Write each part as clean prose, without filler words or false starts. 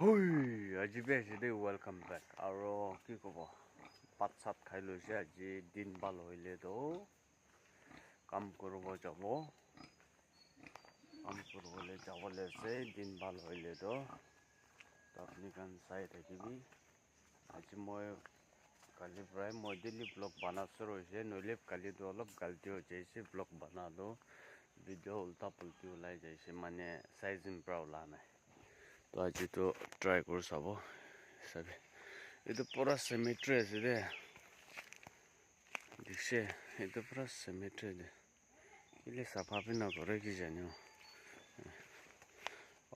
Hoi, আজি বেছিদে welcome back আৰু কি ক'ব পাত চাত খাই লৈছে আজি দিন ভাল হইলে তো কাম কৰিব যাবলৈ আছে দিন ভাল হইলে তো আপুনি কান চাই থাকিবি আজি মই কালি প্ৰায় মই ডেইলি ব্লগ বনাছো ৰৈছে নইলে কালিতো অলপ গালতি হৈ যাইছে ব্লগ বনালো ভিডিঅ' উল্টা পুল্টি ওলাই যাইছে মানে সাইজিন পৰা ওলা নাই তো আজি তো ট্রাই করে চাব সবে এটা পুরা সিমেট্রি আছে দে দেখছে এটা পুরা সিমেট্রি দে ইলে সাফা भी ना करे কি জানিও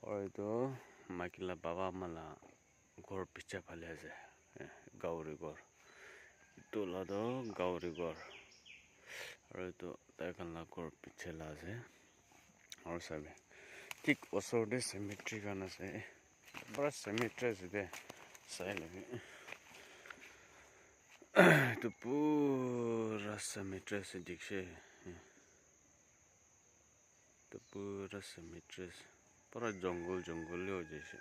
और तो মাইকিলা বাবা মালা ঘর পিছে ফালে আছে গাউরি ঘর তোলা তো গাউরি ঘর और तो তাইকালা ঘর পিছে লা আছে और সবে ঠিক ওচৰতে সিমেট্রি গান আছে পুরা সিমেট্রি আছে দে চাই লাগে तो पूरा सिमेट्री से दिखे तो पूरा सिमेट्री पूरा जंगल हो जैसे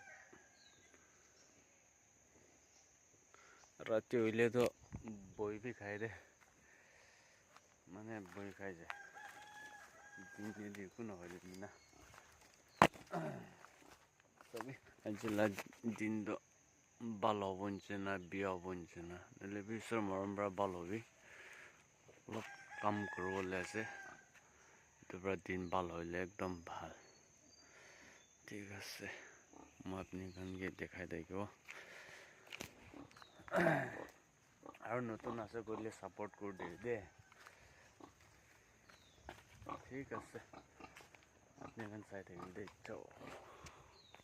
रात हुई तो बही भी खाए दे माने बही खाई जाए दिन देखो ना ना तभी आज दिन तो बालो बनছে না বিয়া बनছে না নলে বিশৰ মৰমৰা বাল হবি অলপ কাম কৰিবলৈ আছে তোৰা দিন বাল হইলে একদম ভাল ঠিক আছে মই আপনি কানকে দেখাই দেখিব আৰু নতুন আছে কৰিলে সাপোৰ্ট কৰি দে ঠিক আছে আপনি কান চাই থাকিব দে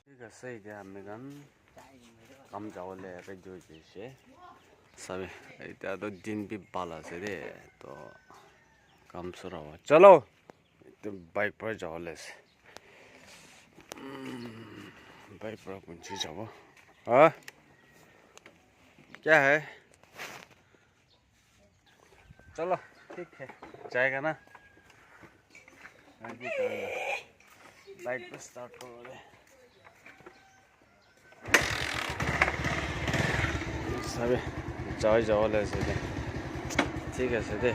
ঠিক আছে এতিয়া আমি কান কাম যাবলে রেডি হয়ে যাইছে সবে এটা তো দিন भी ভালো আছে রে তো কাম শুরু হওয়া চলো তো বাইক पर যাবলে আছে बाइक पर पहुंची जाओ हाँ क्या है चलो ठीक है जाएगा ना बाइक पर स्टार्ट करो रे सभी जाओ ले दे ठीक है से दे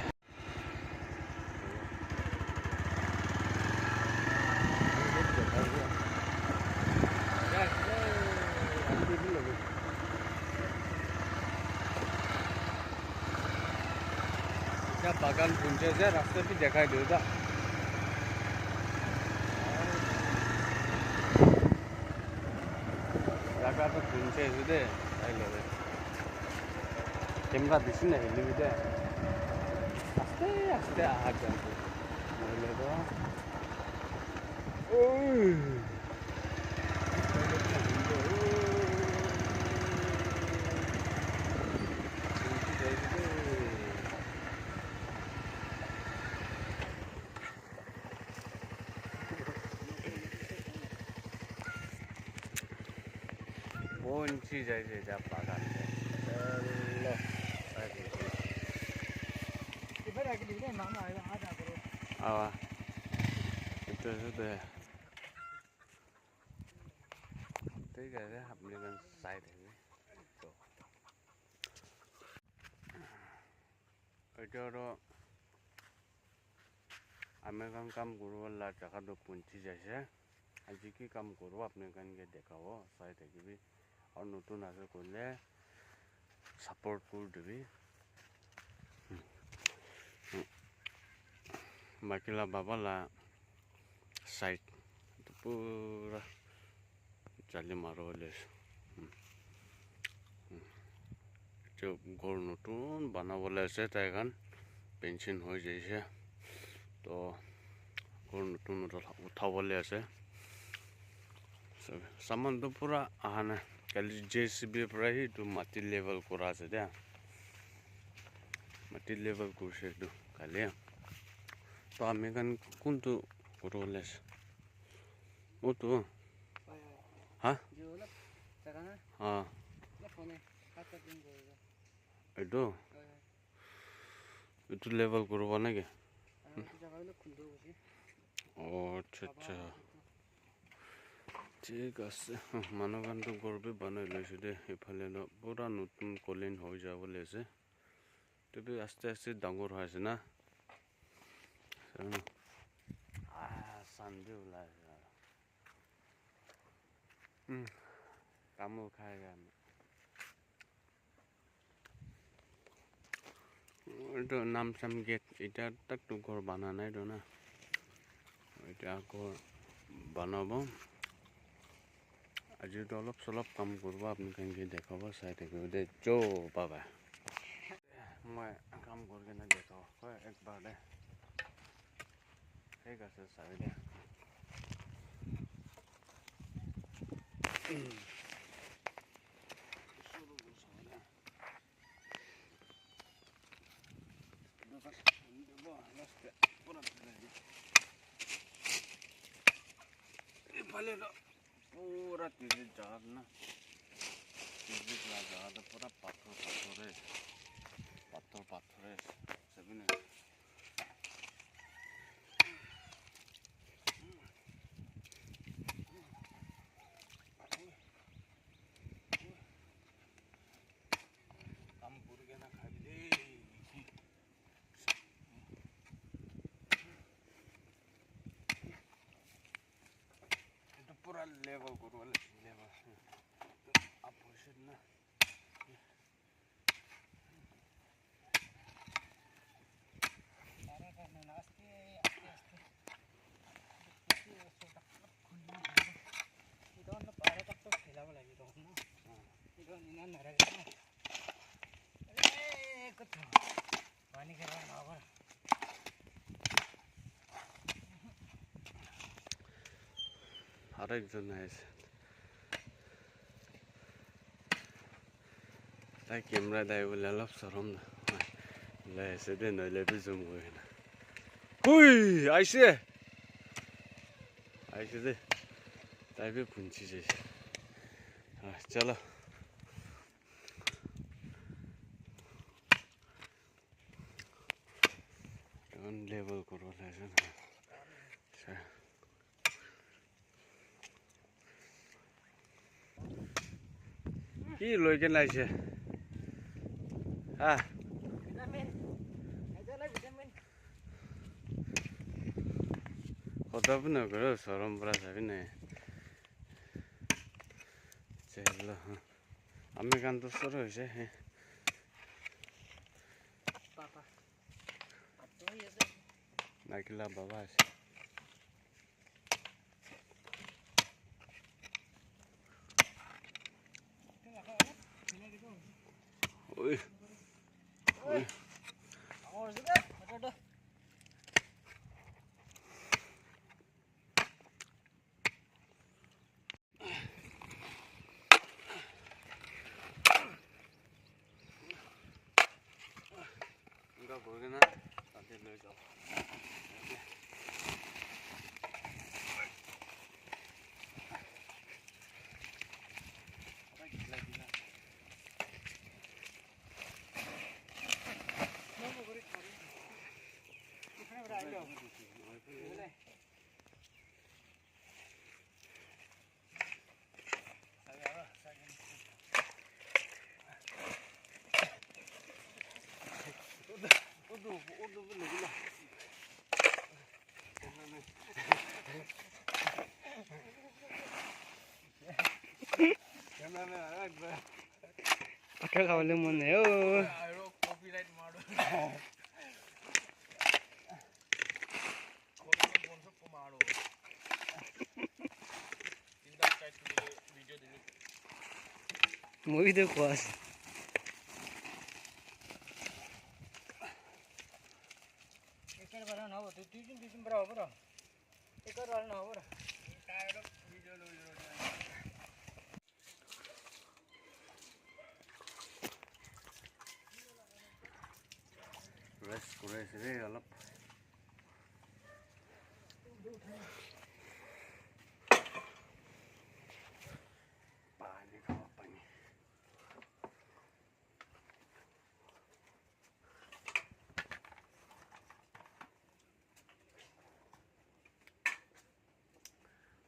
बागान पहुंचे से रास्ते भी दिखाई देगा जगह तो पहुंचे दे कैमरा दिसी ना हिली भी दे आस्ते आस्ते आ जाते बोले तो पहुंची जाए जा बागान आवा itu sudah ठीक है अपने kan साइड है तो itu ro আমি kan কাম করব লা জায়গা তো পৌঁছি যাইছে আজি কি কাম করব আপনি kan কে দেখাবো চাই থাকিবি আর নতুন আছে করলে সাপোর্ট করে দিবি মাকিলা বাবালা সাইড তো পুরা চালি মারো হলে যে ঘর নতুন বানাবলে আছে তাই এখন পেন্সিন হয়ে যাইছে তো ঘর নতুন উঠাবলে আছে সামান তো পুরা আহা নাই কালি জেসিবি পৰা তো মাটি লেভেল কৰা আছে দে মাটি লেভেল কৰিছে এইটো কালি তো আমি কান কোনটো কৰিবলৈ আছে ওটো হা অঁ এইটো এইটো লেভেল কৰিব নেকি অঁ আচ্ছা আচ্ছা ঠিক আছে মানুহগানটো গৰ্বে বনাই লৈছোঁ দে এইফালে পুৰা নতুন কলিন হৈ যাবলৈ আছে তবে আস্তে আস্তে ডাঙৰ হৈ আছে না চান্দি ওলাই আছে তামোল খাই কাৰণে এইটো নাম চাম গেট এতিয়া তাকতো ঘৰ বনা নাইতো না এতিয়া ঘৰ বনাব আজিতো অলপ চলপ কাম কৰিব আপুনি কেনেকৈ দেখাব চাই থাকিব দে যো বাবা মই কাম কৰি কিনে দেখাওঁ হয় একবাৰ দে ঠিক আছে চাবি দে এইফালে पूरा तीजे जहाज ना तीजे का जहाज पूरा पत्थर है सभी ने काम पूरे के ना खा ले तो पूरा लेवल करो लेवल आप पोषण ना सारा करने नास्ते आस्ते इधर ना पारा तक तो खिलावा लगी तो ना इधर निना नरक ना अरे कुछ पानी कर रहा ना और हर एक जन है তাই কেমেৰা দাই বোলে অলপ চৰম ওলাই আছে দে নহ'লে জুম কৰি না হুই আহিছে দে তাই বি পুঞ্চি যাইছে চলো এখন লেবেল কৰিব লাগে কি লৈ কেনে আহিছে কথা নকৰো চৰম পৰা যাবি নাই চলো আমি গানটো চৰ হৈছে নাকিলা বাবা আছে oi oi और से बटाटा इनका बोलगे ना ताते ले जाओ Pakai kau lemon ya, copyright model. Movie de kuas. Ekar bala na ho, tu tuition bra. Ekar bala na ho. Tired of video lo. Rest করে অলপ পানি খাওয়া পানি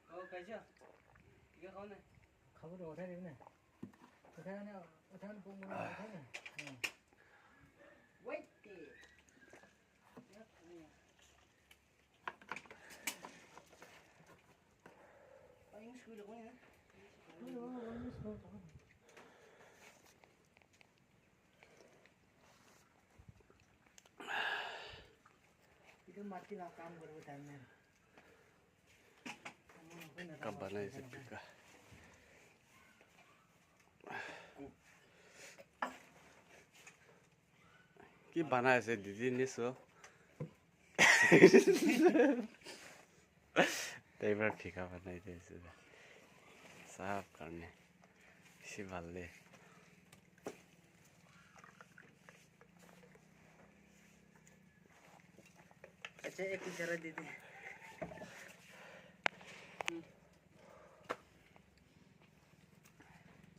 ও कैसा খাব উঠাই দিবি নে উঠাই মানে পোক মানে উঠাই নে itu mati lah काम गरेको टाइममा कब बनाए से पिका कि बनाए से दीदी ने सो तै बार फिका बनाई दे साफ करने इसी वाले अच्छा एक जरा दे दे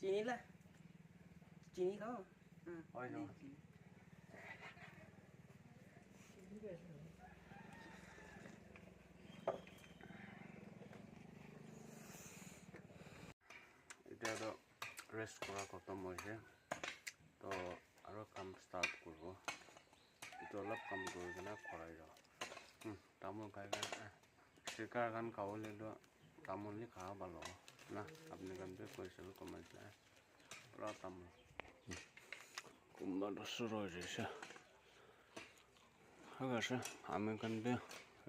चीनी ला चीनी खाओ ओए नो इधर तो रेस्ट करा खत्म हो गया तो आरो काम स्टार्ट करो itu অলপ কাম কৰি কিনে খৰাই যাওঁ তামোল খাই কিনে চিকাৰ গান খাবলৈ লোৱা তামোল খাব ভাল হ'ব না আপুনি গানটোৱে কৈছিল কমাইছিলে পুৰা তামোল কোনোবাটো শুৰু হয়ে যাচ্ছে ঠিক আছে আমি গানটোৱে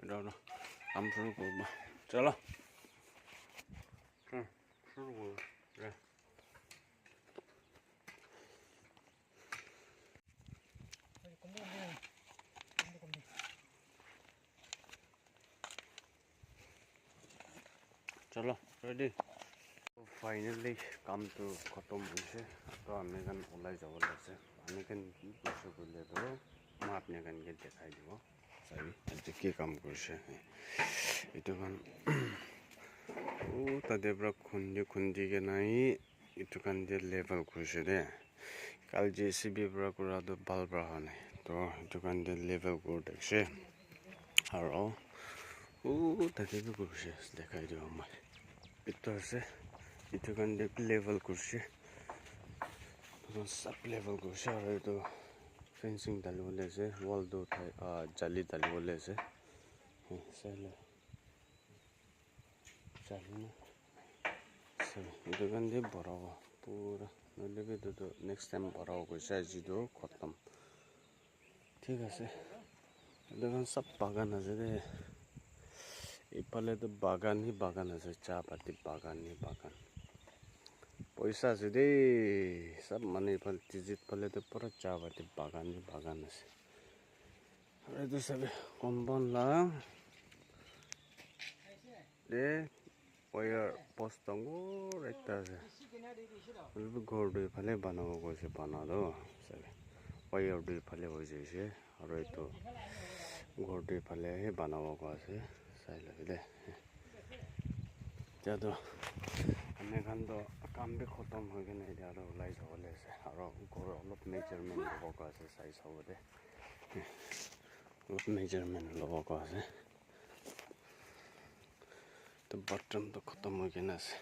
এটা কাম শুরু করব চলো শুরু করব चलो रेडी फाइनली काम तो खत्म হৈছে তো আমি গান ওলাই যাব লাগিছে আমি গান কি কৰিছো বুলে তো মই আপনি গানকে দেখাই দিব চাবি আজি কি কাম কৰিছে এইটো গান ও তাতে পৰা খুন্দি কে নাই এইটো গান যে লেভেল কৰিছে দে কাল জেসিবি পৰা কৰাটো ভাল পৰা হোৱা নাই তো এইটো গান যে লেভেল কৰি দেখছে আৰু ও তাতে কৰিছে দেখাই দিব মই itu আছে itu kan dia level kursi sub level kursi aru itu fencing dalibole ase wall do jali dalibole ase sale jali na itu kan dia borao pura nole bi to next time borao koise jido khatam ঠিক আছে itu kan sab bagan ase de इफाले तो बागान ही बागान है चाह पत्ती बागान ही बागान पैसा से दे सब माने इफाले तिजित फले तो पूरा चाह पत्ती बागान ही बागान है अरे तो सब कॉम्पाउंड ला दे वायर पोस्ट अंगो रहता है मतलब घर दो इफाले बना हुआ कोई से बना दो सब वायर दो इफाले हो जाए और ये तो घर दो इफाले ही बना हुआ कोई से साइले जब আমি এখন তো কাম বি খতম হৈ কিনে এতিয়া আৰু ওলাই যাবলৈ আছে আৰু ঘৰৰ অলপ মেজাৰমেণ্ট ল'ব আছে চাইজ হ'ব দে অলপ মেজাৰমেণ্ট ল'ব আছে তো বাথৰুমটো খতম হৈ কিনে আছে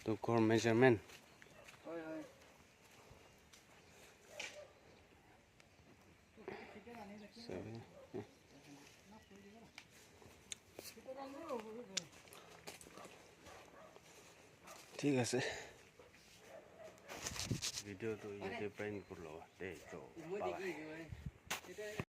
তো ঘৰ মেজাৰমেণ্ট ঠিক আছে ভিডিওটো ইয়াতে প্ৰাইম কৰি ল'বা দেই